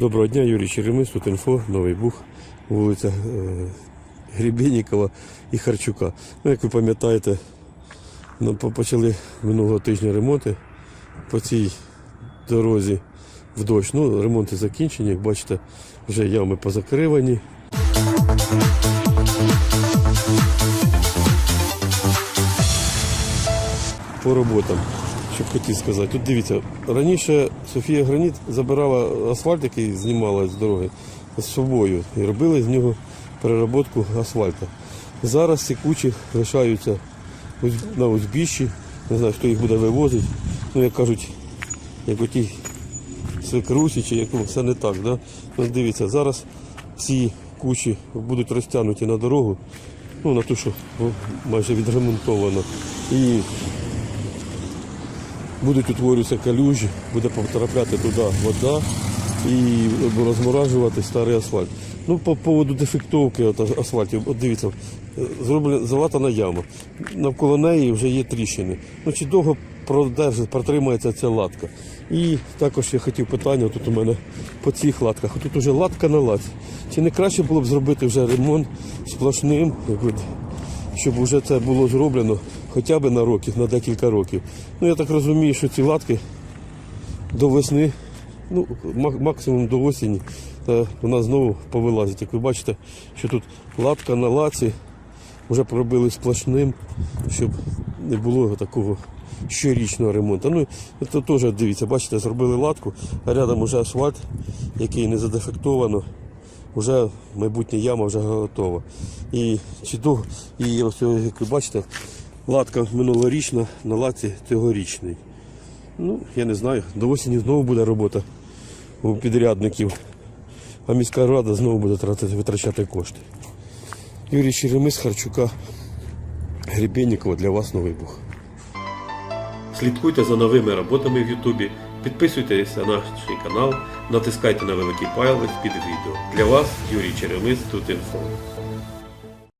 Доброго дня, Юрій Черемис, тут інфо, Новий Буг, вулиця Гребенникова і Харчука. Ну, як ви пам'ятаєте, почали минулого тижня ремонти по цій дорозі в дощ. Ну, ремонти закінчені, як бачите, вже ями позакривані. По роботам, що б хотів сказати. Тут дивіться, раніше Софія Граніт забирала асфальт, який знімала з дороги, з собою і робили з нього переробку асфальту. Зараз ці кучі лишаються на узбіччі, не знаю, хто їх буде вивозити. Ну, як кажуть, як оті свекрусі, чи якому все не так. Да? Ну, дивіться, зараз ці кучі будуть розтягнуті на дорогу, ну, на ту, що майже відремонтовано. І будуть утворюватися калюжі, буде потрапляти туди вода і розморажувати старий асфальт. Ну, по поводу дефектовки асфальтів, от дивіться, зроблена залатана яма. Навколо неї вже є тріщини. Ну, чи довго протримається ця латка? І також я хотів питання, тут у мене по цих латках. Тут вже латка на латці. Чи не краще було б зробити вже ремонт сплошним, щоб вже це було зроблено хоча б на декілька років. Ну, я так розумію, що ці латки до весни, ну, максимум до осені, у нас знову повилазять. Як ви бачите, що тут латка на лаці вже пробили сплошним, щоб не було такого щорічного ремонту. Ну, це теж, дивіться, бачите, зробили латку, а рядом вже асфальт, який не задефектовано. Вже майбутня яма вже готова. І ось, як ви бачите, латка минулорічна, на латці цьогорічний. Ну, я не знаю, до осені знову буде робота у підрядників, а міська рада знову буде витрачати кошти. Юрій Черемис, Харчука, Гребенникова, для вас Новий Буг. Слідкуйте за новими роботами в Ютубі, підписуйтесь на наш канал, натискайте на великий палець під відео. Для вас Юрій Черемис, тут інфо.